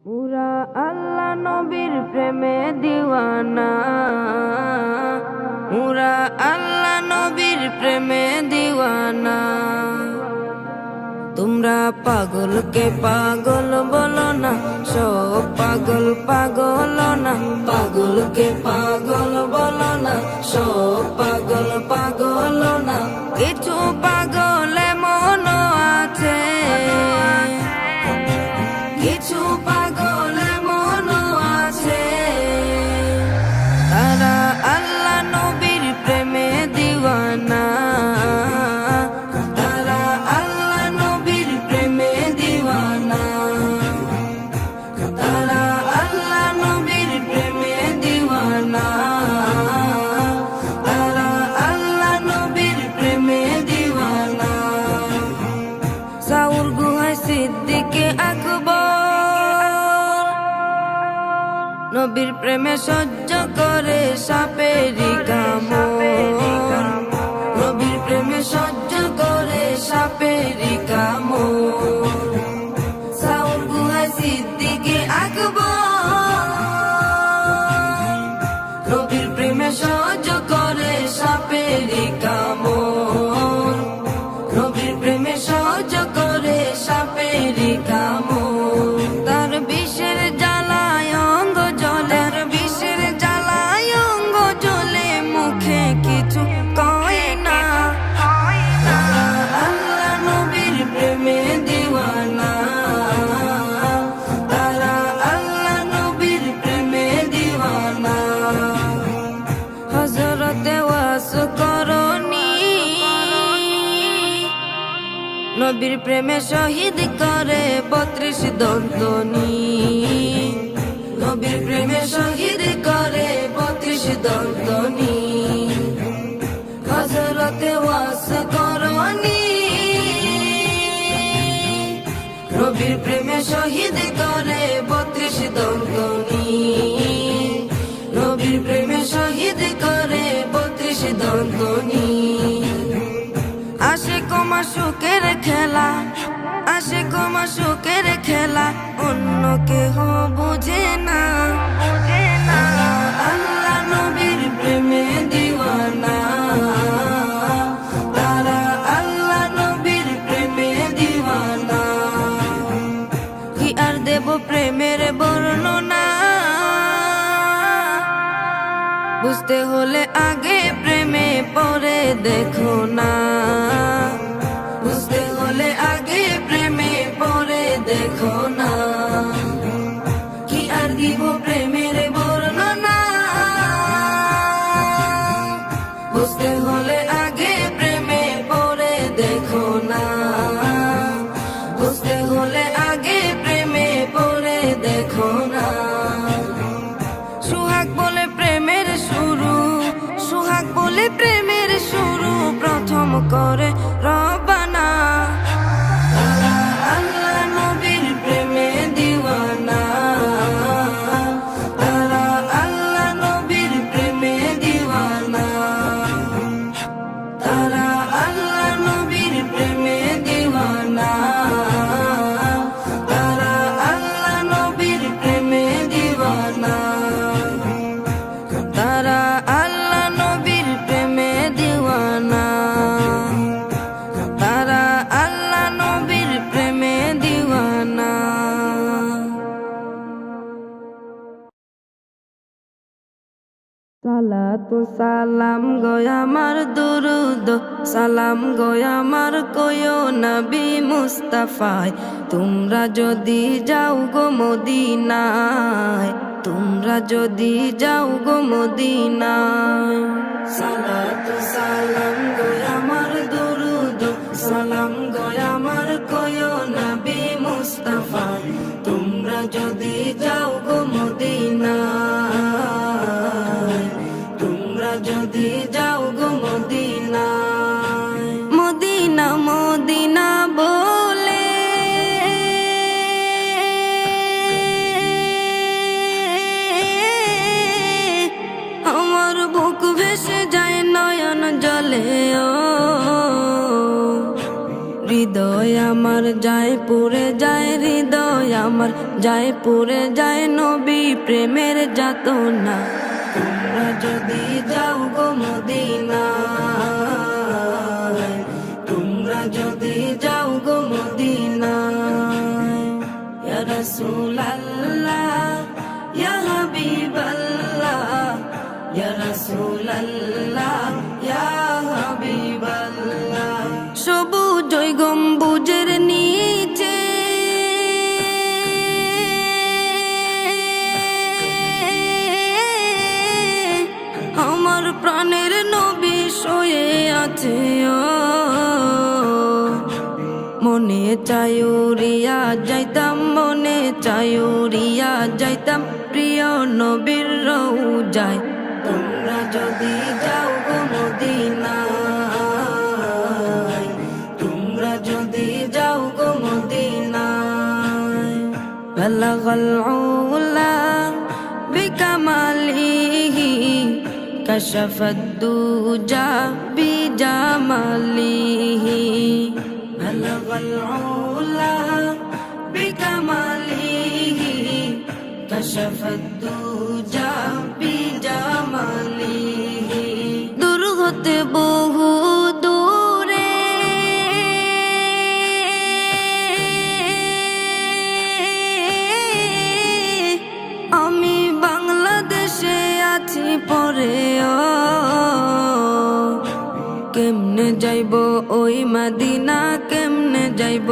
পুরা আল্লাহ নবীর প্রেমে দিওয়ানা, পুরা আল্লাহ নবীর প্রেমে দিওয়ানা। তোমরা পাগলকে পাগল বলো না, সব পাগল পাগল না। পাগলকে পাগল বলো না, সব পাগল পাগল না। কিছু পাগল এমন আছে, কিছু পাগল এমন আছে, তারা আল্লাহ নবীর প্রেমে দিওয়ানা। তারা আল্লাহ নবীর প্রেমে দিওয়ানা। তারা আল্লাহ নবীর প্রেমে দিওয়ানা। তারা আল্লাহ নবীর প্রেমে দিওয়ানা। সাউর গুহায় সিদ্দিকে আকবর নবীর প্রেমে সহ্য করে সাপেরি কামড়। নবীর প্রেমে সহ্য করে সাপেরি কামড়। সাউর গুহায় সিদ্দিকে আকবর নবীর প্রেমে সহ্য করে সাপেরি কামড়। নবীর প্রেমে সহ্য করে সাপেরি কামড়। তার বিষের জ্বালায় অঙ্গ জ্বলে, বিষের জ্বালায় অঙ্গ জ্বলে, মুখে কিছু কয় না। আল্লাহ নবীর প্রেমে দিওয়ানা। তারা আল্লাহ নবীর প্রেমে দিওয়ানা। হযরতে ওয়াসকরণী নবীর প্রেমে শহীদ করে 32 দন্তনী। নবীর প্রেমে শহীদ করে 32 দন্তনী। হযরতে ওয়াসকরণী নবীর প্রেমে শহীদ করে 32 দন্তনী। নবীর প্রেমে শহীদ করে 32 দন্তনী। আশিক ও মাশুকের খেলা, আশিক ও মাশুকের খেলা, অন্য কেহ বুঝে না। আল্লাহ নবীর প্রেমে দিওয়ানা। তারা আল্লাহ নবীর প্রেমে দিওয়ানা। কি আর দেব প্রেমের বর্ণনা, বুঝতে হলে আগে প্রেমে পরে দেখো না। বুঝতে হলে আগে প্রেমে পরে দেখো না। কি আর দিব প্রেমের বর্ণনা, বুঝতে হলে আগে প্রেমে পরে দেখো না। বুঝতে হলে আগে প্রেমে পরে দেখো না। সুহাগ বলে প্রেমের শুরু, সুহাগ বলে প্রেমের শুরু, প্রথম করে রবানা। তারা আল্লাহ নবীর প্রেমে দিওয়ানা। তারা আল্লাহ নবীর প্রেমে দিওয়ানা। তারা আল্লাহ নবীর প্রেমে দিওয়ানা। তারা আল্লাহ নবীর প্রেমে দিওয়ানা। তারা আল্লাহ নবীর প্রেমে দিওয়ানা। তারা আল্লাহ নবীর প্রেমে দিওয়ানা। সালাতু সালাম গয় আমার দুরুদ, সালাম গয় আমার কয়ো নবী মুস্তাফায়। তোমরা যদি যাও গো মদিনায়, তোমরা যদি যাও গো মদিনায়। সালাতু সালাম গয় আমার দুরুদ, সালাম গয় আমার কয়ো নবী মুস্তাফায়। তোমরা যদি যাও গো মদিনায়, তোমরা যদি যাও গো মদিনায়। মদিনা মদিনা বলে আমার বুক ভেসে যায় নয়ন জলে। ও হৃদয় আমার যায় পুড়ে যায়, হৃদয় আমার যায় পুরে যায় নবী প্রেমের যাতনা। তোমরা যদি যাও গো মদিনায়, তোমরা যদি যাও গো মদিনায়, ইয়া রাসূলুল্লাহ ইয়া হাবিবাল্লাহ, ইয়া রাসূলুল্লাহ ইয়া হাবিবাল্লাহ। সবুজ ওই গম্বুজের নিচে আমার প্রাণের নবী শুয়ে আছে। মনে চায় উড়িয়া যাইতাম, মনে চায় উড়িয়া যাইতাম প্রিয় নবীর রওজায়। তোমরা যদি যাও গো মদিনায়, তোমরা যদি যাও গো মদিনায়, বালাগাল উলা বিকামালিহি কাশাফাদ দুজা বিজামালিহি, বালাগাল উলা বিকামালিহি কাশাফাদ দুজা বিজামালিহি। দূর হতে বহু দূরে আমি বাংলাদেশে আছি পরে, কেমনে যাইব ওই মদিনা, কেমনে যাইব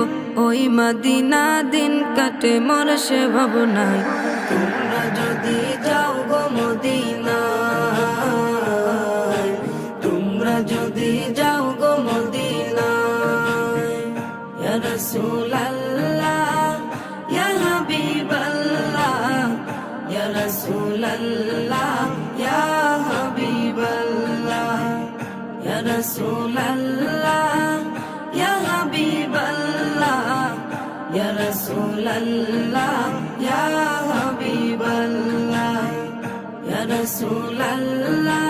ওই মদিনা, দিন কাটে মোর সে ভাবনায়। তোমরা যদি যাও গো মদিনায়, তোমরা যদি যাও গো মদিনায়, ইয়া রাসূলুল্লাহ ইয়া হাবিবাল্লাহ, ইয়া রাসূলুল্লাহ ইয়া হাবিবাল্লাহ, ইয়া রাসূলুল্লাহ ইয়া হাবিবাল্লাহ, ইয়া রাসূলুল্লাহ ইয়া হাবিবাল্লাহ, ইয়া রাসূলুল্লাহ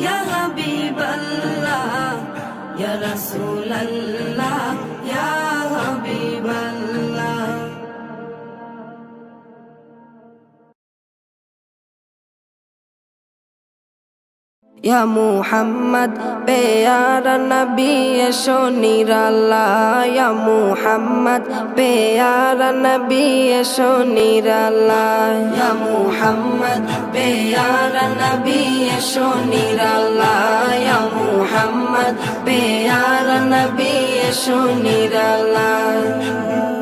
ইয়া হাবিবাল্লাহ, ইয়া রাসূলুল্লাহ ইয়া হাবিবাল্লাহ। ইয়া মুহাম্মদ পেয়ারা নবী এসো নিরালায়, ইয়া মুহাম্মদ পেয়ারা নবী এসো নিরালায়, ইয়া মুহাম্মদ পেয়ারা নবী এসো নিরালায়, ইয়া মুহাম্মদ পেয়ারা নবী এসো নিরালায়।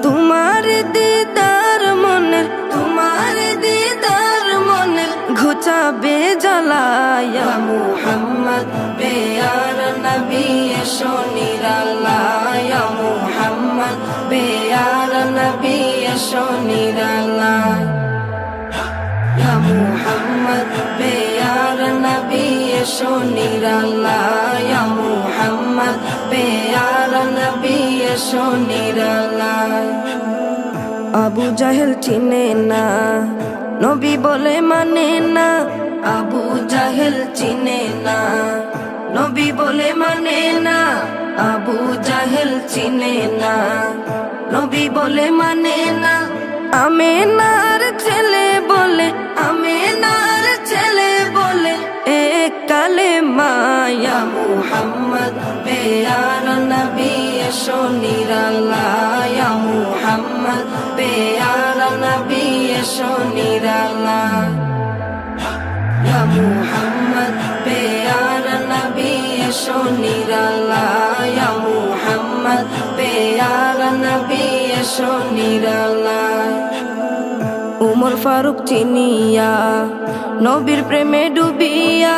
তোমার দিদার মনের, তোমার দিদার মনের ঘুচাবে জ্বালায়, ইয়া মুহাম্মদ পেয়ারা নবী এসো নিরালায়, ইয়া মুহাম্মদ পেয়ারা নবী এসো নিরালায়, ইয়া মুহাম্মদ পেয়ারা নবী এসো নিরালায়, ইয়া মুহাম্মদ পেয়ারা নবী এসো নিরালায়। আবু জাহেল চিনে না নবী বলে মানে না, আবু জাহেল চিনে না নবী বলে মানে না, আবু জাহেল চিনে না নবী বলে মানে না। আমেনার ছেলে বলে, আমেনার ছেলে বলে এক কালেমা, ইয়া মুহাম্মদ পেয়ারা নবী এসো নিরালায়, ইয়া মুহাম্মদ পেয়ারা নবী এসো নিরালায়, ইয়া মুহাম্মদ পেয়ারা নবী এসো নিরালায়, ইয়া মুহাম্মদ পেয়ারা নবী এসো নিরালায়। উমর ফারুক চিনিয়া নবীর প্রেমে ডুবিয়া,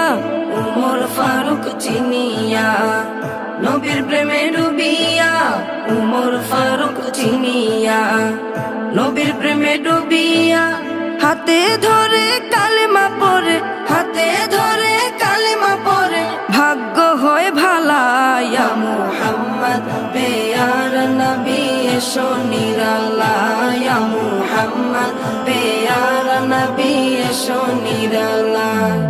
উমর ফারুক চিনিয়া নবীর প্রেমে ডুবিয়া, উমর ফারুক চিনিয়া নবীর প্রেমে ডুবিয়া, হাতে ধরে কালেমা পড়ে, হাতে ধরে কালেমা পড়ে ভাগ্য হয় ভালা, ইয়া মুহাম্মদ পেয়ারা নবী এসো নিরালায়, ইয়া মুহাম্মদ পেয়ারা নবী এসো নিরালায়,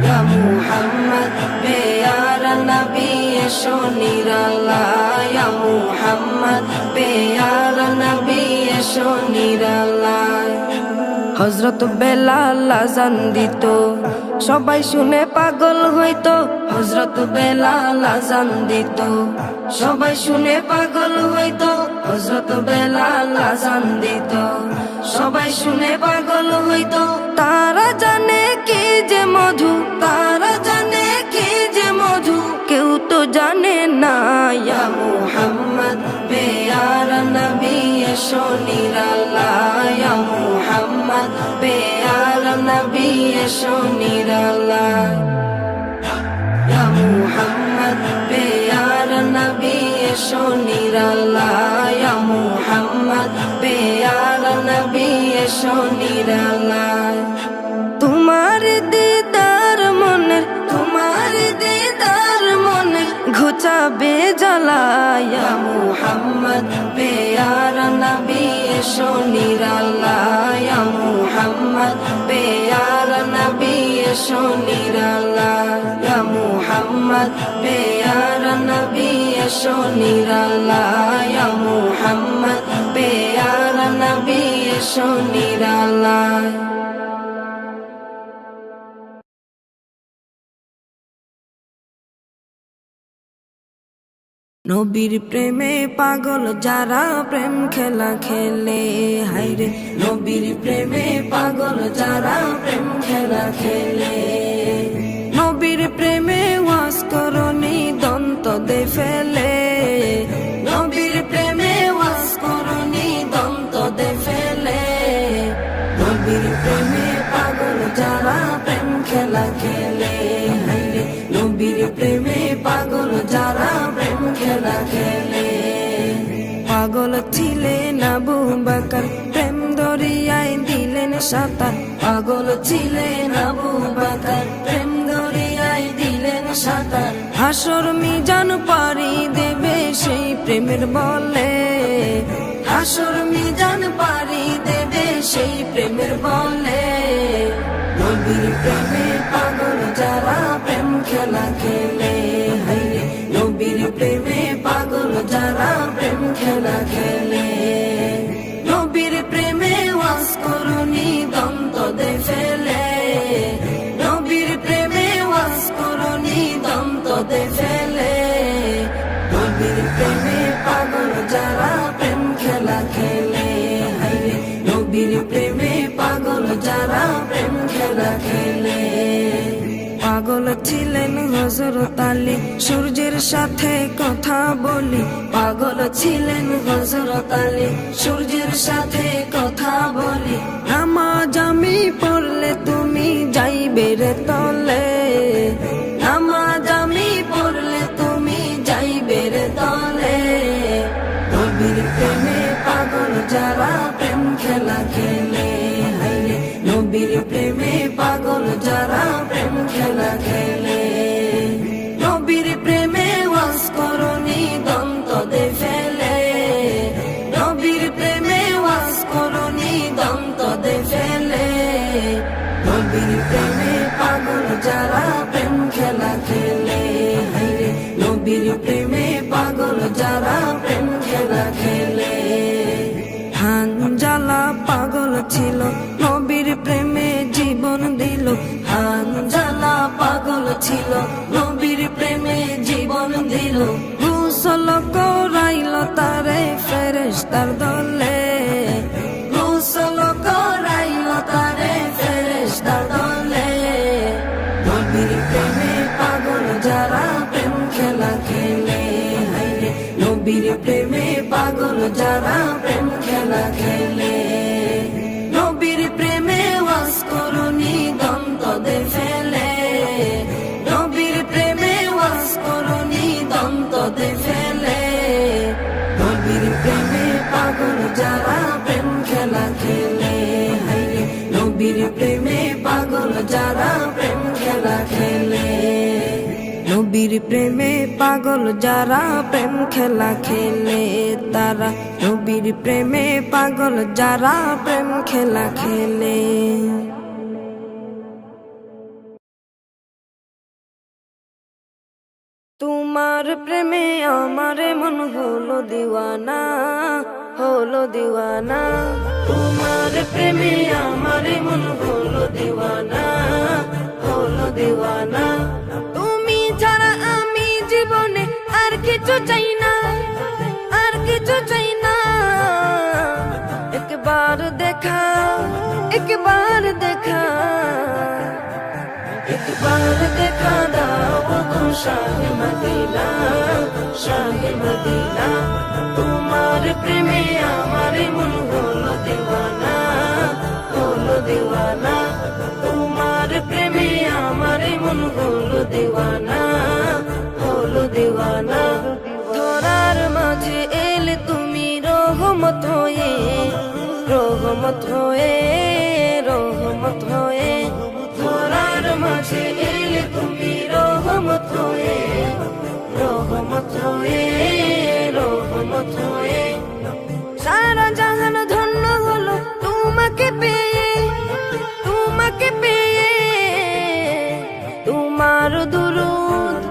ইয়া মুহাম্মদ পেয়ারা নবী এসো নিরালায়, ইয়া মুহাম্মদ পেয়ারা নবী এসো এসো নিরালায়। হযরত বেলাল আযান দিত, সবাই শুনে পাগল হইতো। হযরত বেলাল আযান দিত, সবাই শুনে পাগল হইতো। হযরত বেলাল আযান দিত, সবাই শুনে পাগল হইতো। তারা জানে কি যে মধু, তারা জানে কি যে মধু, কেউ তো জানে না। ইয়া মুহাম্মদ পেয়ারা নবী এসো নিরালায়। ইয়া মুহাম্মদ পেয়ারা নবী এসো নিরালায়। ইয়া মুহাম্মদ পেয়ারা নবী এসো নিরালায়। ইয়া মুহাম্মদ পেয়ারা নবী এসো নিরালায়। তোমার দিদার মনে, তোমার দিদার মনে ঘুচাবে জ্বালা। ইয়া মুহাম্মদ পেয়ারা নবী এসো নিরালায়। ইয়া মুহাম্মদ পেয়ারা নবী এসো নিরালায়। ইয়া মুহাম্মদ পেয়ারা নবী এসো নিরালায়। ইয়া মুহাম্মদ পেয়ারা নবী এসো নিরালায়। নবীর প্রেমে পাগল যারা প্রেম খেলা খেলে, হায়রে নবীর প্রেমে পাগল যারা প্রেম খেলা খেলে। নবীর প্রেমে ওয়াজ করনি দন্ত দে ফেলে, নবীর প্রেমে ওয়াজ করনি দন্ত দে ফেলে। নবীর প্রেমে পাগল যারা প্রেম খেলা খেলে, হায়রে নবীর প্রেমে পাগল যারা প্রেম খেলা খেলে। পাগল ছিলেন আবু বকর, প্রেম দরিয়ায় দিলেন সাঁতার। পাগল ছিলেন আবু বকর, প্রেম দরিয়ায় দিলেন সাঁতার। হাসর মিজান পারি দেবে সেই প্রেমের বলে, হাসর মিজান পারি দেবে সেই প্রেমের বলে। নবীর প্রেমে পাগল যারা প্রেম খেলা খেলে, হায়রে নবীর প্রেমে পাগল যারা প্রেম খেলা খেলে। নবীর প্রেমে ওয়াজ করনি দন্ত দে ফেলে, নবীর প্রেমে ওয়াজ করনি দন্ত দে ফেলে। নবীর প্রেমে পাগল যারা প্রেম খেলা খেলে, হায়রে নবীর প্রেমে পাগল যারা প্রেম খেলা খেলে। পাগল ছিলেন হযরত আলী, সূর্যের সাথে কথা বলি। পাগল ছিলেন হযরত আলী, সূর্যের সাথে কথা বলি। নামাজ আমি পড়লে তুমি যাইবে রে তলে, নামাজ আমি পড়লে তুমি যাইবে রে তলে। নবীর প্রেমে পাগল যারা প্রেম খেলা খেলে, হায়রে নবীর প্রেমে পাগল যারা প্রেম খেলা খেলে। নবীর প্রেমে ওয়াজ করনি দন্ত দে ফেলে, নবীর প্রেমে ওয়াজ করনি দন্ত দে ফেলে। নবীর প্রেমে পাগল যারা প্রেম খেলা খেলে, হায়রে নবীর প্রেমে পাগল যারা প্রেম খেলা খেলে। হানজালা পাগল ছিল, নবীর প্রেমে জীবন দিল। হানজালা পাগল ছিল, নবীর প্রেমে জীবন দিল। গোসল করাইল তারে ফেরেশতার দলে, গোসল করাইল তারে ফেরেশতার দলে। নবীর প্রেমে পাগল যারা প্রেম খেলা খেলে, হায়রে নবীর প্রেমে পাগল যারা প্রেম খেলা খেলে। নবীর প্রেমে ওয়াজ করনি দন্ত দে ফেলে, নবীর প্রেমে ওয়াজ করনি দন্ত দে ফেলে। নবীর প্রেমে পাগল যারা প্রেম খেলা খেলে, হায়রে নবীর প্রেমে পাগল যারা প্রেম খেলা খেলে। নবীর প্রেমে পাগল যারা প্রেম খেলা খেলে, তারা নবীর প্রেমে পাগল যারা প্রেম খেলা খেলে। তোমার প্রেমে আমার মন হলো দিওয়ানা, হলো দিওয়ানা, তোমার প্রেমে আমার মন হলো দিওয়ানা, হলো দিওয়ানা। তুমি ছাড়া আমি জীবনে আর কিছু চাই না, আর কিছু চাই না। একবার দেখা, একবার দেখা, একবার দেখা দাও গো শাহে মদিনা, শাহে মদিনা। তোমার প্রেমে আমার মন হলো দিওয়ানা, হলো দিওয়ানা। তোমার প্রেমে আমার মন হলো দিওয়ানা, হলো দিওয়ানা। ধরার মাঝে এলে তুমি রহমত হয়ে, রহমত হয়ে, রহমত হয়ে। ধরার মাঝে এলে তুমি রহমত হয়ে, রহমত হয়ে, রহমত হয়ে। সারা জাহান ধন্য হলো তোমাকে পেয়ে, তোমাকে পেয়ে। তোমার দুরুদ,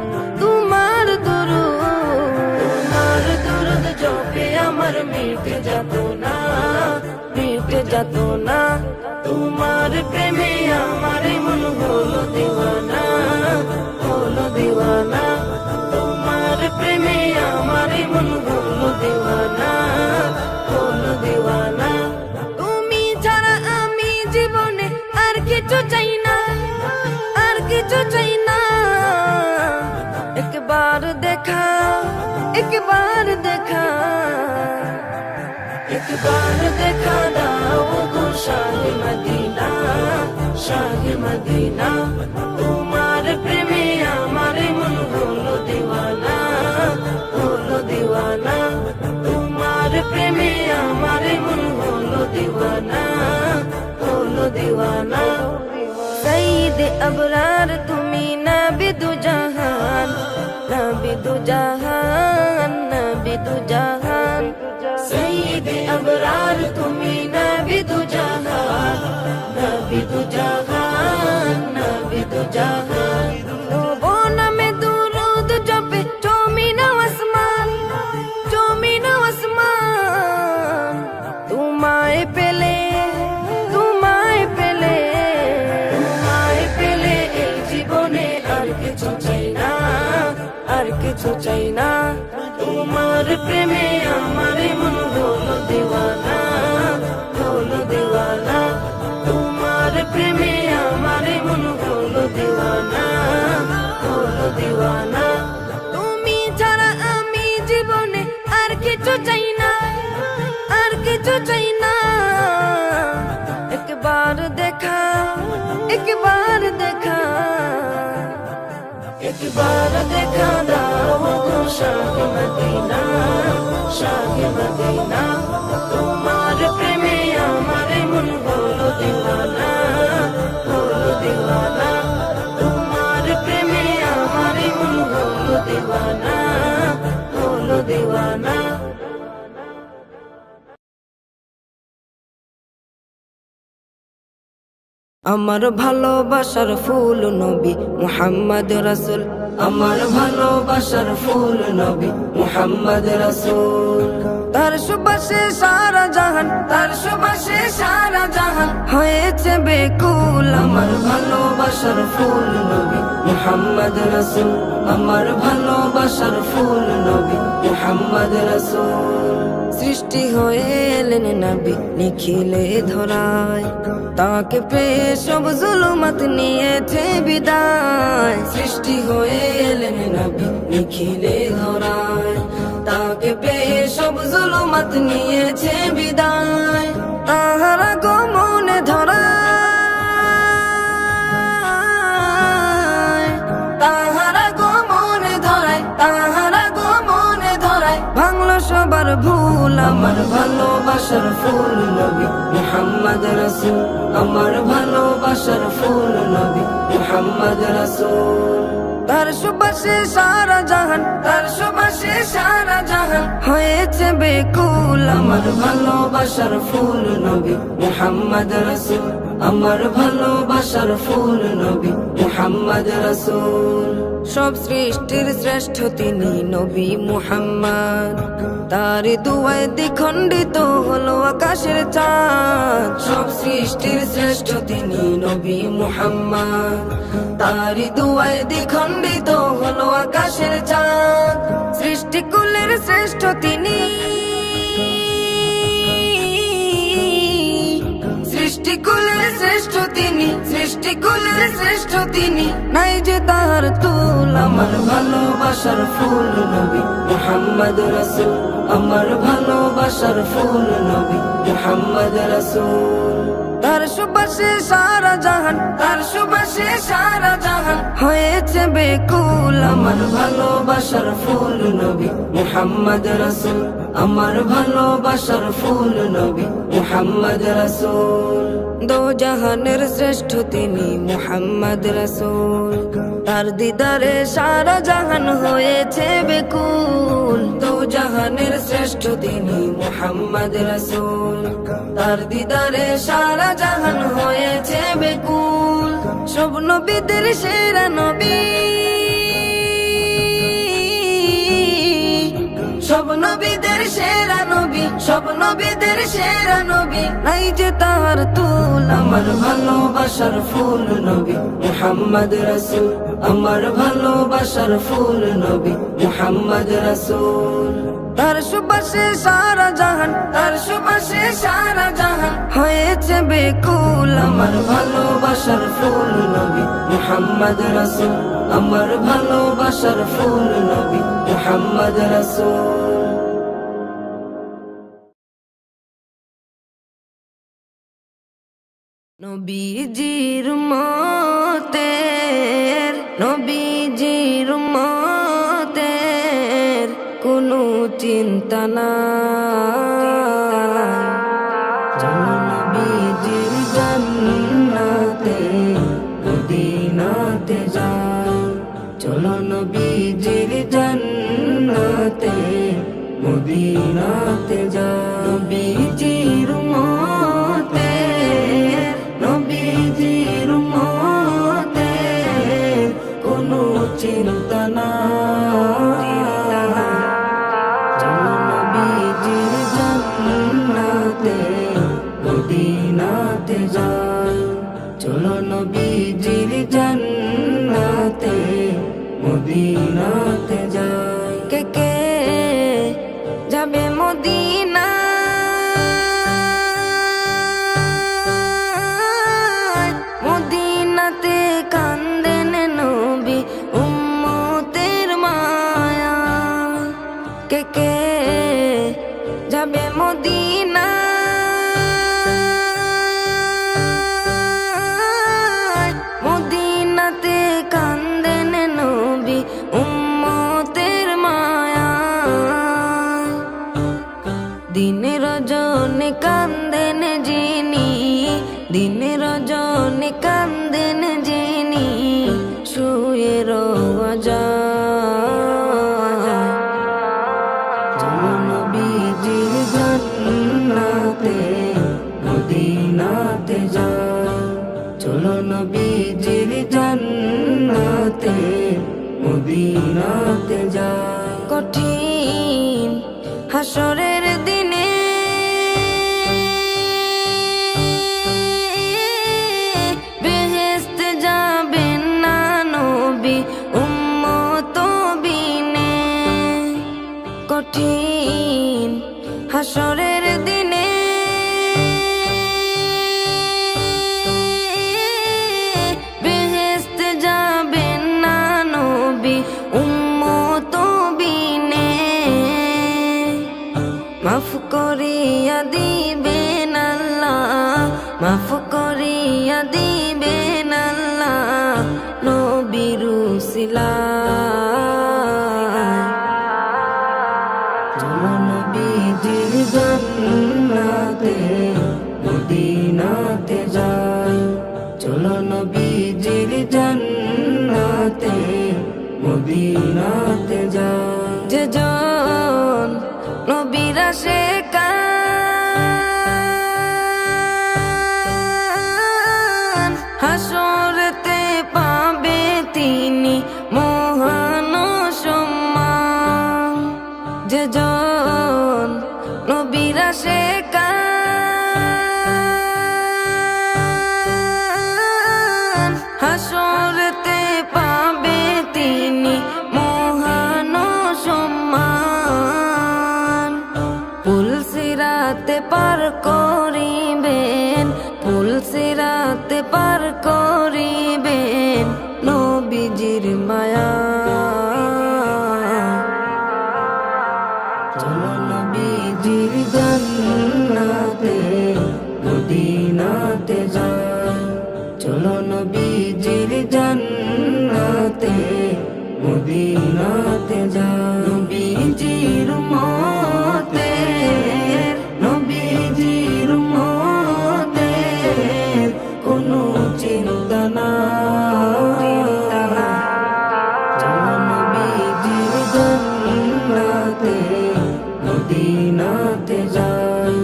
তোমার দুরুদ, তোমার দুরুদ জপে আমার মিটে যেত না, মিটে যেত না। তোমার প্রেমে আমার মন হলো দিওয়ানা, হলো দিওয়ানা। তোমার প্রেমে আমার মন হলো দিওয়ানা, হলো দিওয়ানা। তুমি ছাড়া আমি জীবনে আর কিছু চাই না, আর কিছু চাই না। একবার দেখা, একবার দেখা, একবার দেখা দাও গো শাহে মদিনা, শাহে মদিনা। তোমার প্রেমে আমার মন হলো দিওয়ানা, হলো দিওয়ানা। তোমার প্রেমে আমার মন হলো দিওয়ানা, হলো দিওয়ানা। সঈদে আবরার তুমি নবী দু জাহান, নবী দু জাহান, নবী দু জাহান। সঈদে আবরার তুমি নবী দু জাহান, নবী দু জাহান, নবী দু জাহান। ও নামে দুরুদ জপে জমিন আসমান, জমিন আসমান। তোমায় পেলে, তোমায় পেলে, তোমায় পেলে এই জীবনে আর কিছু চাই না, আর কিছু চাই না। তোমার প্রেমে আমার মন হলো দিওয়ানা, হলো দিওয়ানা। তোমার প্রেমে আমার মন হলো দিওয়ানা, হলো দিওয়ানা। তুমি ছাড়া আমি জীবনে আর কিছু চাই না, আর কিছু চাই না। একবার দেখা, একবার দেখা, একবার দেখা দাও গো শাহে মদিনা, শাহে মদিনা। তোমার প্রেমে আমার মন হলো দিওয়ানা, হলো দিওয়ানা। তোমার প্রেমে আমার মন হলো দিওয়ানা, হলো দিওয়ানা। আমার ভালোবাসার ফুল নবী মুহাম্মদ রাসূল, আমার ভালোবাসার ফুল নবী মুহাম্মদ রাসূল। তার সুবাসে সারা জাহান, তার সুবাসে সারা জাহান হয়েছে বেকুল। আমার ভালোবাসার ফুল নবী মুহাম্মদ রাসূল, আমার ভালোবাসার ফুল নবী মুহাম্মদ রাসূল। সৃষ্টি হয়ে এলেন নবী নিখিলে ধরায়, তাকে পেয়ে সব জুলুমাত নিয়েছে বিদায়। সৃষ্টি হয়ে এলেন নবী নিখিলে ধরায়, তাকে পেয়ে সব জুলুমাত নিয়েছে বিদায়। তাহারা গমনে ধরায়, তাহারা গমনে ধরায়, তাহারা গমনে ধরায় ভাঙলো সবার ভুল। আমার ভালোবাসার ফুল নবী মুহাম্মদ রাসূল, আমার ভালোবাসার ফুল নবী মুহাম্মদ রাসূল। তার সুবাসে সারা জাহান, তার সুবাসে সারা জাহান হয়েছে বেকুল। আমার ভালোবাসার ফুল নবী মুহাম্মদ রাসূল, আমার ভালোবাসার ফুল নবী মুহাম্মদ রাসূল। সব সৃষ্টির শ্রেষ্ঠ তিনি নবী মুহাম্মদ, তার দুয়ায় দ্বিখণ্ডিত হলো আকাশের চাঁদ। সব সৃষ্টির শ্রেষ্ঠ তিনি নবী মুহাম্মদ, তার দুয়ায় দ্বিখণ্ডিত হলো আকাশের চাঁদ। সৃষ্টিকুলের শ্রেষ্ঠ তিনি, সৃষ্টিকুলের শ্রেষ্ঠ তিনি, সৃষ্টিকুলের শ্রেষ্ঠ তিনি, নাই যে তার তুল। আমার ভালোবাসার ফুল নবী মুহাম্মদ রাসূল, আমার ভালোবাসার ফুল নবী মুহাম্মদ রাসূল। তার সুবাসে সারা জাহান, তার সুবাসে সারা জাহান হয়েছে বেকুল। আমার ভালোবাসার ফুল নবী মুহাম্মদ রাসূল, আমার ভালোবাসার ফুল নবী মুহাম্মদ রাসূল। দো জাহানের শ্রেষ্ঠ তিনি মুহাম্মদ রাসূল, তার দিদারে সারা জাহান হয়েছে বেকুল। দো জাহানের শ্রেষ্ঠ তিনি মুহাম্মদ রাসূল, তার দিদারে সারা জাহান হয়েছে বেকুল। সব নবীদের সেরা নবী, সব নবীদের সেরা নবী, সব নবীদের সেরা নবী, নাই যে তার তুল। আমার ভালোবাসার ফুল নবী মুহাম্মদ রাসূল, আমার ভালোবাসার ফুল নবী মুহাম্মদ রাসূল। তার সুবাসে সারা জাহান, তার সুবাসে সারা জাহান হয়েছে বেকুল। আমার ভালোবাসার ফুল নবী মুহাম্মদ রাসূল, আমার ভালোবাসার ফুল নবী মুহাম্মদ রাসূল। নবীজির উম্মতের, নবীজির উম্মতের কোনো চিন্তা নাই। চলো নবীজির জান্নাতে মদিনাতে যাই, চলো নবীজির জান্নাতে মদিনাতে যাই। নবীজির উম্মতের, নবীজির উম্মতের কোনো চিন্তা নাই। চলো নবীজির জান্নাতে মদিনাতে যাই, চলো নবীজির জান্নাতে মদিনাতে যাই। কে কে যাবে মদিনা, মদিনাতে কান্দেন নবী উম্মতের মায়া। কে কে যাবে মদিনা, মদিনাতে কান্দেন নবী উম্মতের মায়া। দিন রজনী কান্দেন যিনি, দিন রজনী কান্দেন যিনি শুয়ে রওয়া যায়। চলো নবীজির জান্নাতে মদিনাতে যাই, চলো নবীজির জান্নাতে মদিনাতে যাই। কঠিন হাসরের দিনে বেহেশতে যাবেন না নবী উম্মত বিনে। কঠিন হাসরের দিনে বেহেশতে যাবেন না নবী উম্মত বিনে। মাফ করিয়া দিবেন আল্লাহ, মাফ করিয়া দিবেন আল্লাহ নবীর উসিলায়। চলো নবীজির জান্নাতে মদিনাতে যাই, চলো নবীজির জান্নাতে মদিনাতে যাই। যে জন নবীর আশিকান হাসরেতে পাবে তিনি মহান সম্মান। যে জন নবীর আশিকান হাসরেতে পাবে তিনি মহান সম্মান। পুলসিরাতে পার করিবেন, পুলসিরাতে পার করিবেন নবীজির মায়া। চলো নবীজির জান্নাতে মদিনাতে যাই। চলো নবীজির জান্নাতে মদিনাতে যাই। নবীজির উম্মতের, নবীজির উম্মতের কোনো চিন্তা নাই। চলো নবীজির জান্নাতে মদিনাতে যাই।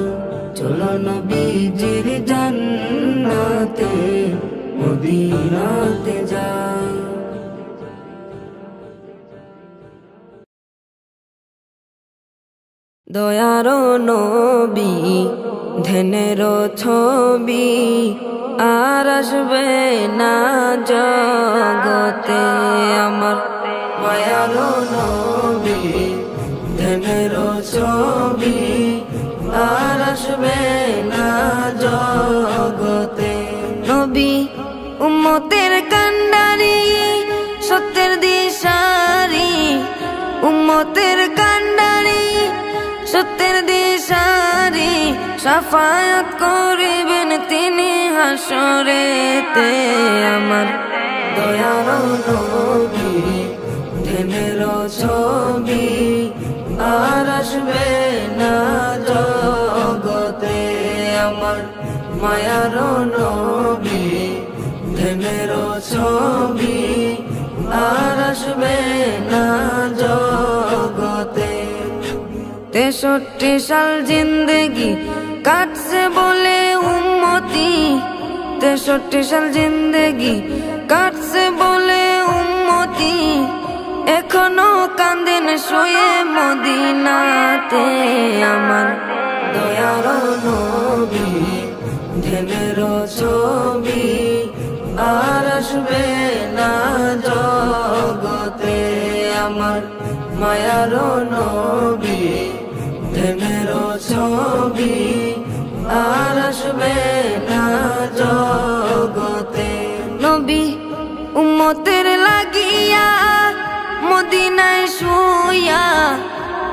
চলো নবীজির জান্নাতে মদিনাতে যাই। দয়ারো নবী ধ্যানের ছবি আর আসবে না জগতে আমার। মায়ারো নবী ধ্যানের ছবি আর আসবে না জগতে। নবী উম্মতের কান্ডারি সত্যের দিশারি, উম্মতের কান্ডারি সত্যের দিশারি। শাফায়াত করিবেন তিনি হাসরেতে আমার। দয়ার নবী ধ্যানের ছবি আর আসবে না জগতে আমার। মায়ার নবী ধ্যানের ছবি আর আসবে না জগতে। 63 সাল জিন্দেগি কাটছে বলে উম্মতি, 63 সাল জিন্দেগি কাটছে বলে উম্মতি। এখনো কান্দেন শুয়ে মদিনাতে আমার। দয়ার নবী ধ্যানের ছবি আর আসবে না জগতে আমার। মায়ার নবী ধ্যানের ছবি আর আসবে না জগতে। নবী উম্মতের লাগিয়া মদিনায় শুইয়া,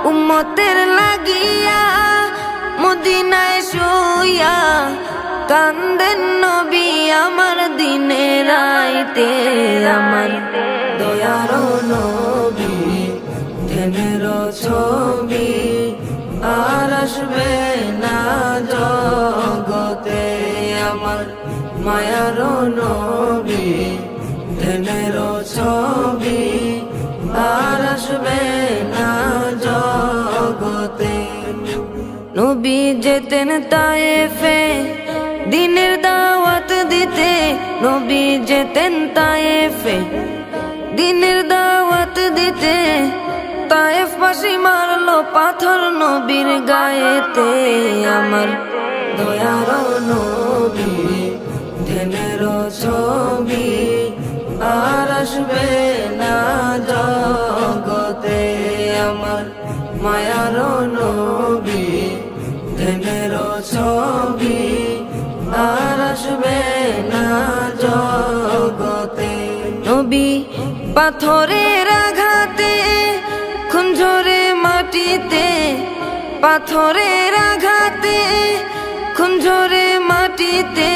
উম্মতের লাগিয়া মদিনায় শুইয়া কান্দেন নবী আমার দিনে রাইতে আমার। দয়ার নবী ধ্যানের ছবি আর আসবে না জগতে আমার। মায়ার নবী ধ্যানের ছবি আর আসবে না জগতে। নবী যেতেন তায়েফে দিনের দাওয়াত দিতে, নবী যেতেন তায়েফে দিনের দাওয়াত দিতে। তায়েফ বাসী মারলো পাথর নবীর গায়েতে আমার। দয়ার নবী ধ্যানের ছবি আর আসবে না জগতে আমার। মায়ার নবী ধ্যানের ছবি আর আসবে না জগতে। নবী পাথরের আঘাতে খুন ঝরে মাটিতে, পাথরের আঘাতে খুন ঝরে মাটিতে।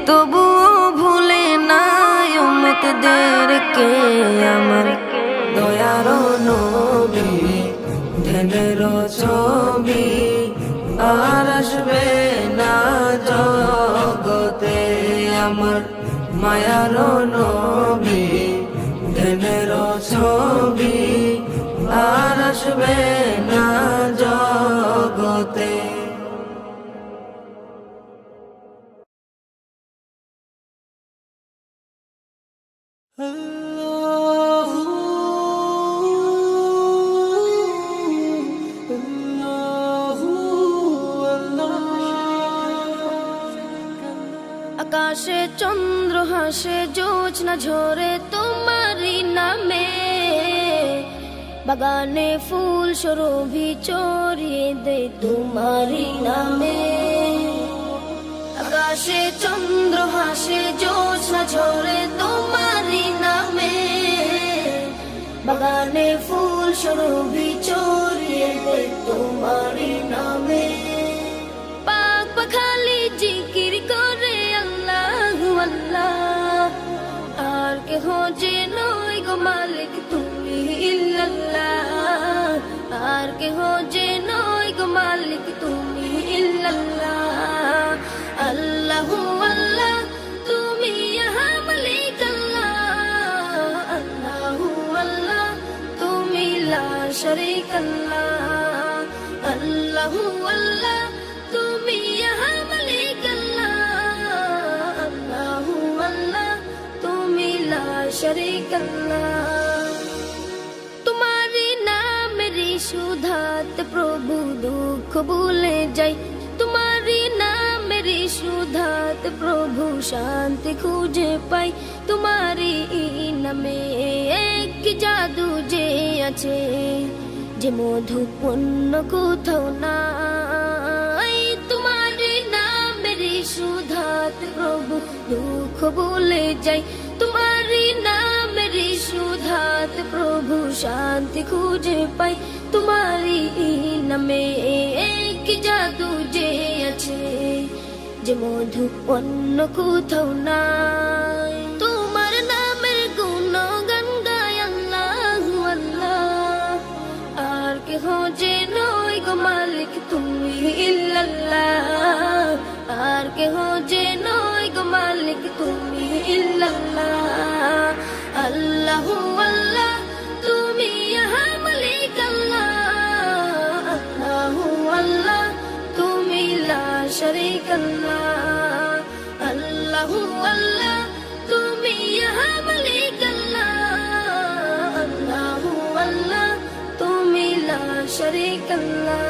তবুও ভুলে নাই উম্মতদেরকে আমার। দয়ার নবী ধ্যানের ছবি আর আসবে না জগতে আমার। মায়ার নবী ধ্যানের ছবি আসবে না জগতে। আকাশে চন্দ্র হাসে, জোছনা ঝরে তোমারি নামে, বাগানে ফুল সুরভি চড়িয়ে দে তোমারি নামে। আকাশে চন্দ্র হাসে, জোছনা ঝরে তোমারি নামে, বাগানে ফুল সুরভি চড়িয়ে দে তোমারি নামে। পাক পাখালি জিকির করে আল্লাহু আল্লাহ, আর কেহ যে নয় গো মালিক তুমি ইল্লাল্লাহ, আর কেহ যে নয় গো মালিক তুমি ইল্লাল্লাহ। আল্লাহু আল্লাহ তুমি ইহা মালিক আল্লাহ, আল্লাহু আল্লাহ তুমি লা শারীক আল্লাহ, আল্লাহু আল্লাহ তুমি ইহা মালিক আল্লাহ, আল্লাহু আল্লাহ তুমি লা শারীক আল্লাহ। তোমারি নামেরই সুধাতে প্রভু দুঃখ ভুলে যাই, তোমারি নামেরই সুধাতে প্রভু শান্তি খুঁজে পাই। তোমারি নামে এক জাদু যে আছে, যে মধু পূর্ণ কোথাও নাই। তোমারি নামেরই সুধাতে প্রভু দুঃখ ভুলে যাই, তোমারি নামেরই সুধাতে প্রভু শান্তি খুঁজে পাই। তোমারি নামে এক জাদু যে আছে, যে মধু অন্য কোথাও নাই। তোমার নামের গুণগান গায় আল্লাহু আল্লাহ, আর কেহ যে নয় গো মালিক তুমি ইল্লাল্লাহ, আর কেহ যে নয় গো মালিক তুমি ইল্লাল্লাহ। আল্লাহু আল্লাহ তুমি ইহা মালিক আল্লাহ, আল্লাহু আল্লাহ তুমি লা শারীক আল্লাহ, আল্লাহু আল্লাহ তুমি ইহা মালিক আল্লাহ, আল্লাহু আল্লাহ তুমি লা শারীক আল্লাহ।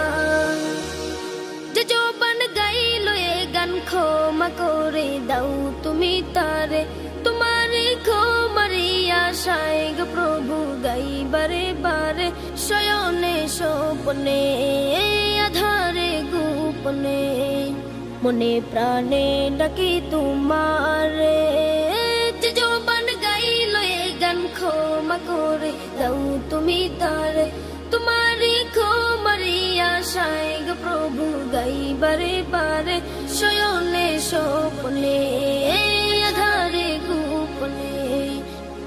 যে জবান গাইলো এ গান ক্ষমা করে দাও তুমি তারে, তোমারে ক্ষমারি আশায় গো প্রভু গাই বারে বারে। শয়নে স্বপ্নে আধারে গোপনে, মনে প্রাণে ডাকি তোমারে। যে জবান গাইলো এ গান ক্ষমা করে দাও তুমি তারে, তোমারি ক্ষমারি আশায় গো প্রভু গাই বারে বারে। শয়নে স্বপ্নে আধারে গোপনে,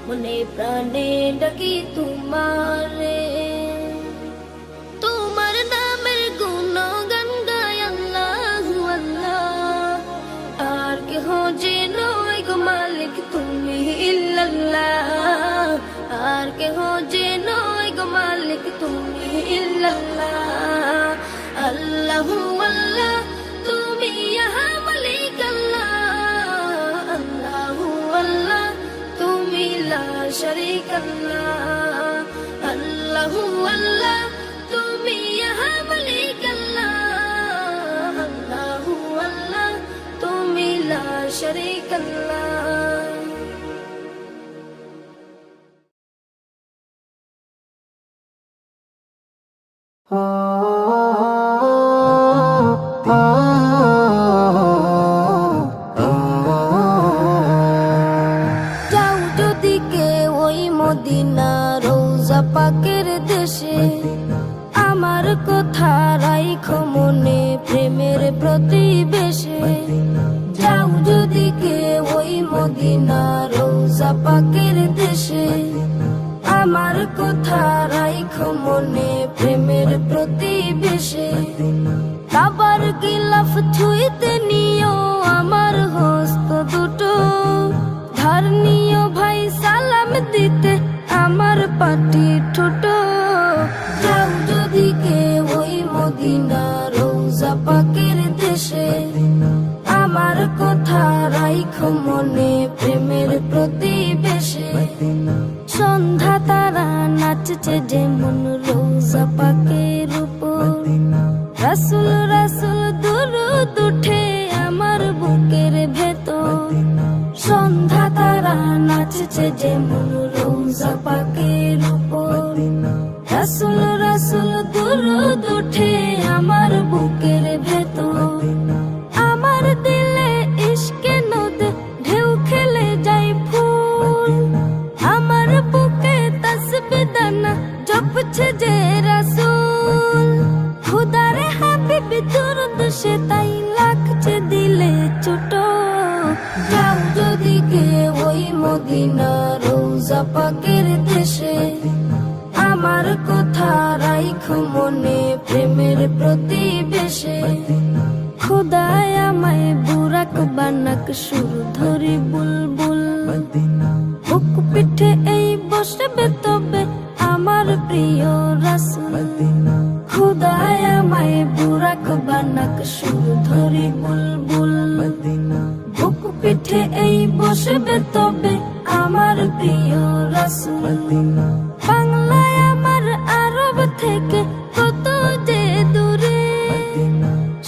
মনে প্রাণে ডাকি তোমারে। তোমার নামের গুণগান গায় আল্লাহু আল্লাহ, আর কেহ যে নয় গো মালিক তুমি ইল্লাল্লাহ, আর কেহ যে নয় গো মালিক তুমি ইল্লাল্লাহ। আল্লাহু আল্লাহ তুমি ইহা মালিক আল্লাহ, আল্লাহু আল্লাহ তুমি লা শারীক আল্লাহ, আল্লাহু আল্লাহ তুমি ইহা মালিক আল্লাহ, আল্লাহু আল্লাহ তুমি লা শারীক আল্লাহ। যাও যদি কেউ ওই মদিনা রোজা পাকের দেশে, আমার কথা রাইখো মনে প্রেমের প্রতিবেশে। যাও যদি কেউ ওই মদিনা রোজা পাকের দেশে, আমার কথা রাইখো মনে প্রেমের প্রতিবেশে। কাবার গিলাফ ছুঁইতে নিও আমার হস্ত দুটো, ধার নিও ভাই সালাম দিতে আমার পাটি ঠোঁটো। যাও রাইখো মনে প্রেমের প্রতিবেশে সন্ধ্যা তারা নাচছে যেমন রোজা পাকের উপর রাসূল রাসূল দুরূদ উঠে আমার বুকের ভেতর সন্ধ্যা তারা নাচছে যেমন রোজা পাকের উপর রাসূল রাসূল দুরূদ উঠে আমার বুকের ভেতর আমার দিলে ইশকে নদে ঢেউ খেলে যায় ফুল আমার বুকে তাসবিহ দানা জপছে যে রাসূল খুদারে হাবিব দুরূদ সে তাই লাগছে দিলে ছোট যাও যদি কে ওই মদিনা রোজা পাকের দেশে আমার কথা রাইখো মনে প্রেমের প্রতিবেশে খুদায় আমায় বুরাক বানাক সুর ধরি বুলবুল বুক পিঠে এই বসবে তবে আমার প্রিয় রাসূল খুদায় আমায় বুরাক বানাক সুর ধরি বুলবুল বুক পিঠে এই বসবে তবে আমার প্রিয় রাসূল বাংলায় আমার আরব থেকে কত যে দূরে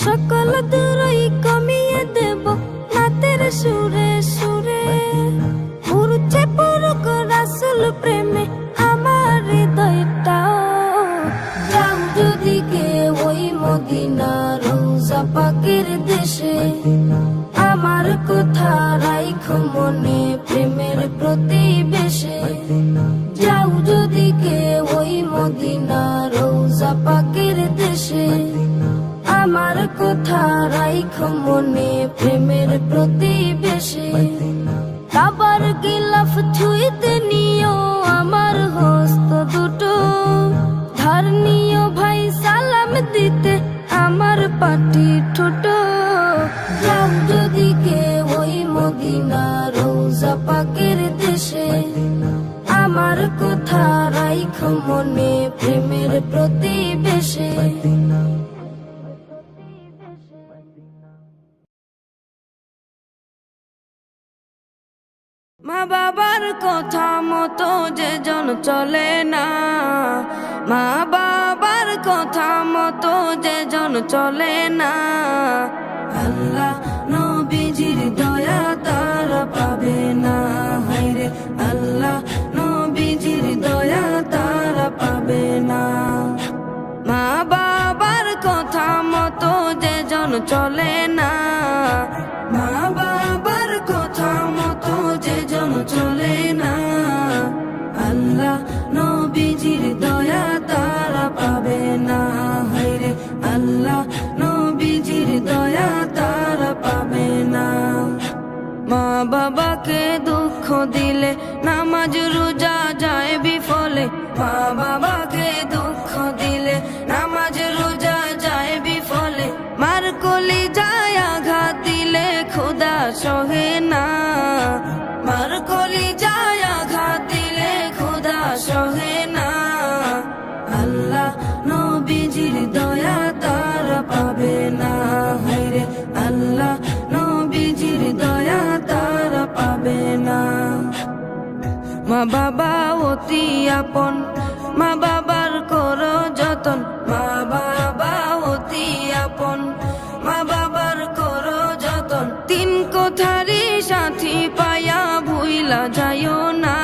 সকল দূরই কমিয়ে দেব নাতের সুরে সুরে উড়ছে পুরুক রাসূল প্রেমে আমার হৃদয়টাও যাও যদি কে ওই মদিনা রোজা পাকের দেশে আমার কথা রাইখো মনে প্রেমের প্রতিবেশে যাও যদি কে ওই মদিনা রোজা পাকের দেশে আমার কথা রাইখো মনে প্রেমের প্রতিবেশে কাবার গিলাফ ছুঁইতে নিও আমার হস্ত দুটো ধার নিও ভাই সালাম দিতে আমার পাটি ঠোঁট যাও যদি কে ওই মদিনা রোজা পাকের দেশে আমার কথা রাইখো মনে প্রেমের প্রতিবেশে মা বাবার কথা মতো যে জন চলে না মা বাবার কথা মতো যে জন চলে না আল্লাহ নবীজির দয়া তারা পাবে না হায়রে আল্লাহ নবীজির দয়া তারা পাবে না মা বাবার কথা মতো যে জন চলে না মা বাবার কথা মতো যে জন চলে না আল্লাহ নবীজির দয়া তারা পাবে না হায়রে আল্লাহ নবীজির দয়া তারা পাবে না মা বাবাকে দুঃখ দিলে নামাজ রোজা যায় বিফলে মা বাবাকে দুঃখ দিলে নামাজ রোজা যায় বিফলে মার কলি যায় আঘাত দিলে খোদা সহে না মার কলি যায় আঘাত দিলে খোদা সহে না আল্লাহ নবীজির দয়া তারা পাবে না হায়রে আল্লাহ নবীজির দয়া তারা পাবে না মা বাবা অতি আপন মা বাবার করো যতন মা বাবা অতি আপন মা বাবার করো যতন তিন কোঠারি সাথী পায়া ভুইলা যাইও না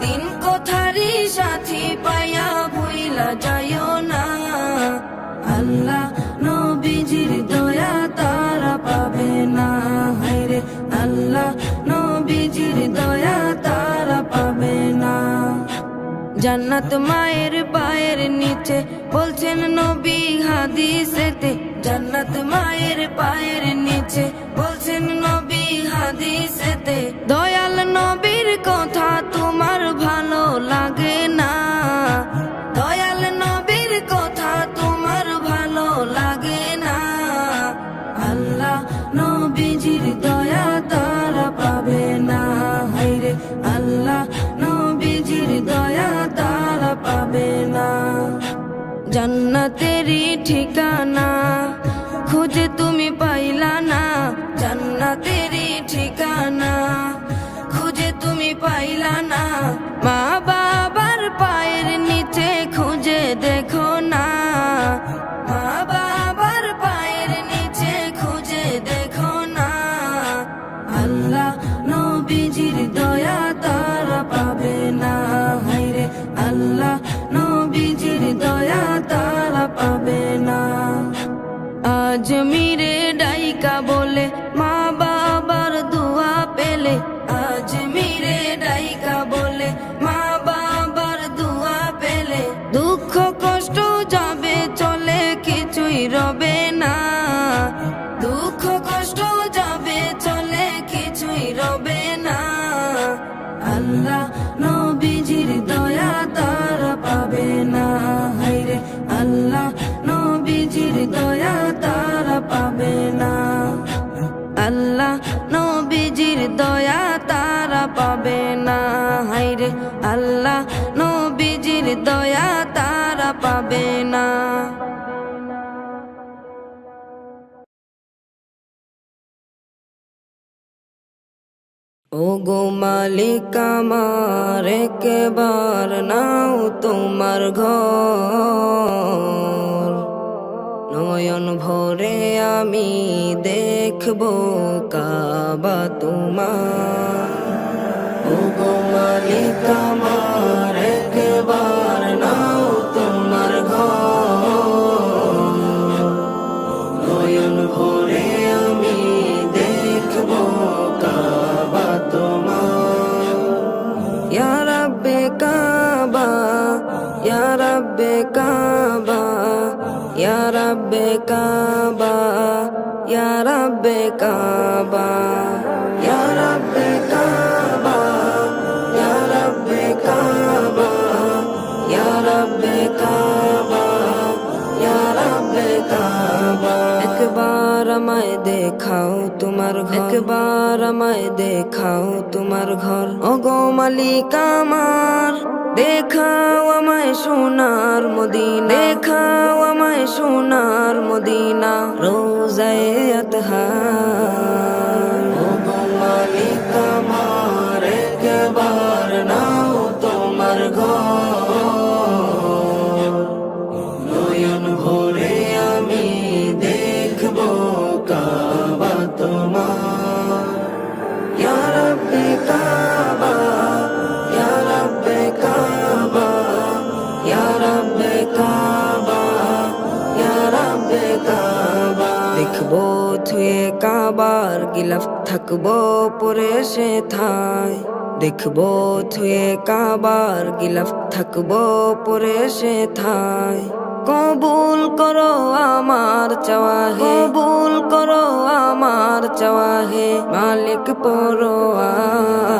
তিন কোঠারি সাথী পায়া ভুইলা যাইও না আল্লাহ নবীজির দয়া তারা পাবে না হায়রে আল্লাহ নবীজির দয়া তারা পাবে না জান্নাত মায়ের পায়ের নিচে বলছেন নবী হাদিসেতে জান্নাত মায়ের পায়ের নিচে বলছেন নবী হাদিসেতে দয়াল নবীর কথা তোমার ভালো লাগে না দয়াল নবীর কথা তোমার ভালো লাগে না আল্লাহ নবীজির দয়া তারা পাবে না হায়রে আল্লাহ নবীজির দয়া তারা পাবে না জান্নাতেরই ঠিকানা খুঁজে তুমি পাইলা না জান্নাতেরই ঠিকানা, খুঁজে তুমি পাইলা না মা বাবার পায়ের নিচে খুঁজে দেখো না, মা বাবার পায়ের নিচে খুঁজে দেখো না। আল্লাহ নবীজির দয়া তারা পাবে না, হায়রে আল্লাহ নবীজির দয়া তারা পাবে না। আজমিরে ডাইকা বলে মা বাবার দোয়া পেলে, আজমিরে ডাইকা বলে মা বাবার দোয়া পেলে, দুঃখ কষ্ট যাবে চলে কিছুই রবে না, দুঃখ কষ্ট যাবে চলে কিছুই রবে না। আল্লাহ নবীজির দয়া তারা পাবে না, হায়রে আল্লাহ নবীজির দয়া তারা পাবে না, আল্লাহ নবীজির দয়া তারা পাবে না, হায়রে আল্লাহ নবীজির দয়া তারা পাবে না। ও গো মালিক আমার একবার নাও তোমার ঘর, নয়ন ভরে আমি দেখব কাবা তোমার। ও গো মালিক আমার একবার নাও তোমার ঘর, নয়ন ভরে আমি দেখব কাবা তোমার। ইয়া রাব্বে কাবা, ইয়া রাব্বে কাবা, ইয়া রাব্বে কাবা, ইয়া রাব্বে কাবা, ইয়া রাব্বে কাবা, ইয়া রাব্বে কাবা, ইয়া রাব্বে কাবা, ইয়া রাব্বে কাবা। একবার আমায় দেখাও তোমার ঘর, একবার আমায় দেখাও তোমার ঘর। ওগো মালিক আমার দেখাও আমায় সোনার মদিনা, দেখাও আমায় সোনার মদিনা, রোজায়ে আতহার। ওগো মালিক আমার একবার নাও তোমার ঘর, নয়ন ভরে আমি দেখব কাবা তোমার। ইয়া রাব্বে কাবা, ইয়া রাব্বে কাবা, ইয়া রাব্বে কাবা, ইয়া রাব্বে কাবা। দেখবো থুয়ে কাবার গিলাফ থাকবো পরে সে থায়, দেখবো থুয়ে কাবার গিলাফ থাকবো পরে সে থায়। কবুল করো আমার চাওয়া হে, কবুল করো আমার চাওয়া হে মালিক পরোয়ার।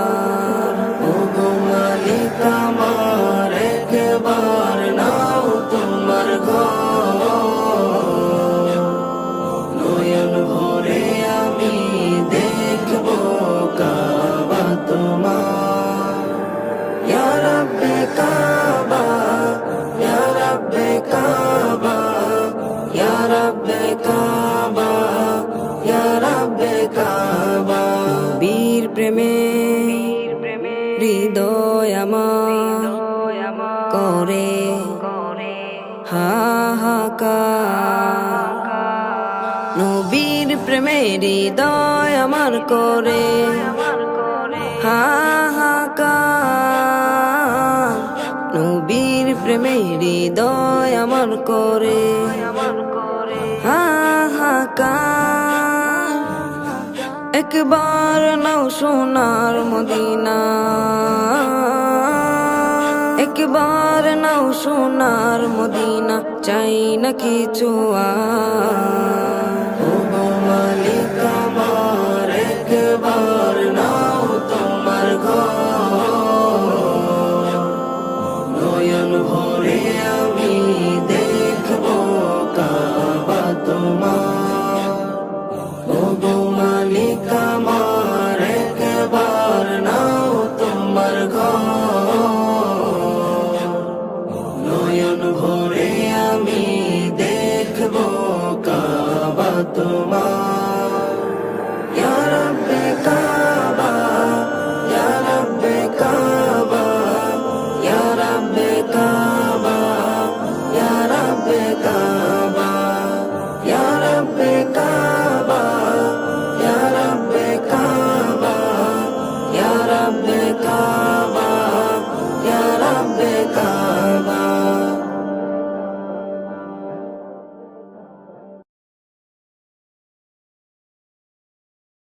ওগো মালিক আমার একবার নাও তোমার ঘর, নয়ন ভরে আমি দেখব কাবা তোমার। ইয়া রাব্বে কাবা, ইয়া রাব্বে কাবা, ইয়া রাব্বে কাবা, ইয়া রাব্বে কাবা। বীর প্রেমে হৃদয় আমার করে হাহাকার, নবীর প্রেমে হৃদয় আমার করে হাহাকার, নবীর প্রেমে হৃদয় আমার করে হাহাকার। একবার নাও সোনার মদিনা, একবার নাও সোনার মদিনা, চাই না কিছু আর। ওগো মালিক আমার একবার নাও তোমার ঘর, নয়ন ভরে আমি দেখব কাবা তোমার। ওগো মালিক আমার একবার নাও তোমার ঘর, নয়ন ভরে আমি দেখব কাবা। তোমার ইয়া রাব্বে কাবা ইয়া রাব্বে কাবা ইয়া রাব্বে কাবা ইয়া রাব্বে কাবা ইয়া রাব্বে কাবা ইয়া রাব্বে কাবা ইয়া রাব্বে কাবা ইয়া রাব্বে কাবা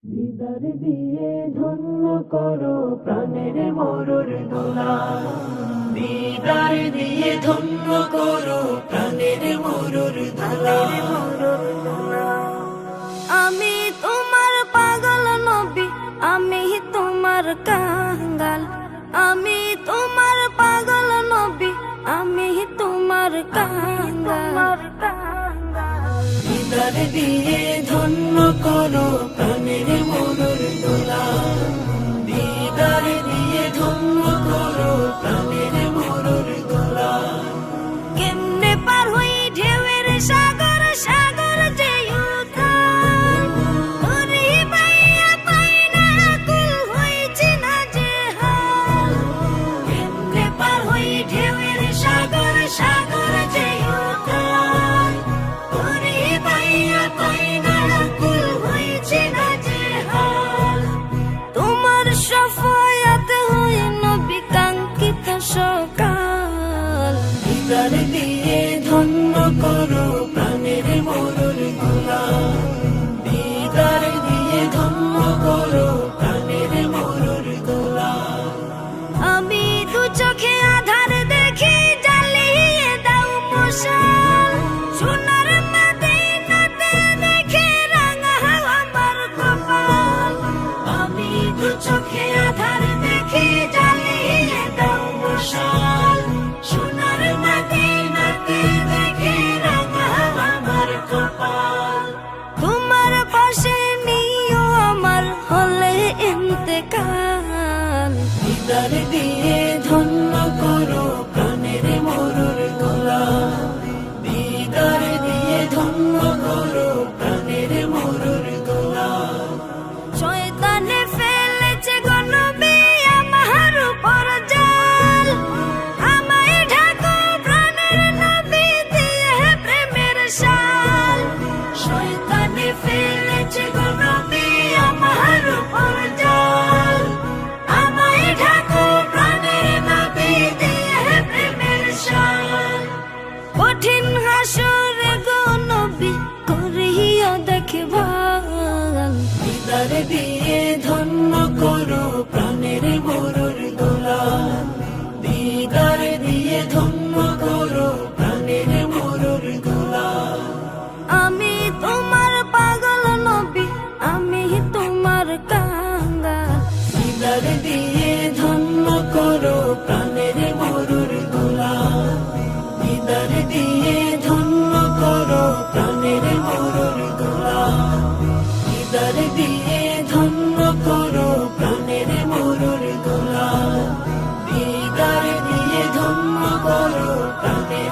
দিদার দিয়ে ধন্য করো প্রাণের মরুর দোলা দিদার দিয়ে ধন্য করো প্রাণের মরুর দোলা আমি তোমার পাগল নবী আমি তোমার কাঙ্গাল আমি তোমার পাগল নবী আমি তোমার কাঙ্গাল দিদার দিয়ে ধন্য করো প্রাণের মরুর দোলা দিদার দিয়ে ধন্য করো প্রাণের মরুর দোলা কেমনে পার হই ঢেউয়ের সাগর সাগর যে উথাল তোরি পাইয়া পাই না কুল হইছে না যে হাল কেমনে পার হই ঢেউয়ের সাগর সাগর যে উথাল তোরে পাইয়া পাই না কুল হইছে না যে হাল তোমার শাফায়াত হই নবী কাঙ্ক্ষিত সকাল দিদার দিয়ে ধন্য করো প্রাণের মরুর দোলা দিদার দিয়ে ধন্য করো প্রাণের মরুর দোলা আমি দু চোখে আধার দেখি জ্বালিয়ে দাও মশাল সোনার মদিনাতে দেখে রাঙা আমার কপাল আমি দু চোখে আধার দেখে জ্বালিয়ে দাও মশাল সোনার মদিনাতে দেখে রাঙা আমার কপাল তোমার পাশে নিও আমার হলে ইন্তেকাল দিদার দিয়ে ধন্য করো প্রাণের মরুর দোলা দিদার দিয়ে ধন্য করো প্রাণের মরুর দোলা শয়তানে ফেলেছে গো নবী আমার উপর জাল আমায় ঢাকো প্রাণের নবী দিয়ে প্রেমের শাল শয়তানে ফেলেছে গো নবী আমার উপর জাল আমায় ঢাকো প্রাণের নবী দিয়ে প্রেমের শাল কঠিন হাসরে গো নবী করিও দেখভাল দিদার দিয়ে ধন্য করো প্রাণের মরুর দোলা দিদার দিয়ে ধন্য করো প্রাণের মরুর দোলা আমি তোমার পাগল নবী আমি তোমার কাঙ্গাল দিদার দিয়ে ধন্য করো প্রাণের মরুর দোলা দিদার দিয়ে ধন্য করো প্রাণের মরুর দোলা দিদার দিয়ে ধন্য করো প্রাণের মরুর দোলা দিদার দিয়ে ধন্য করো প্রাণের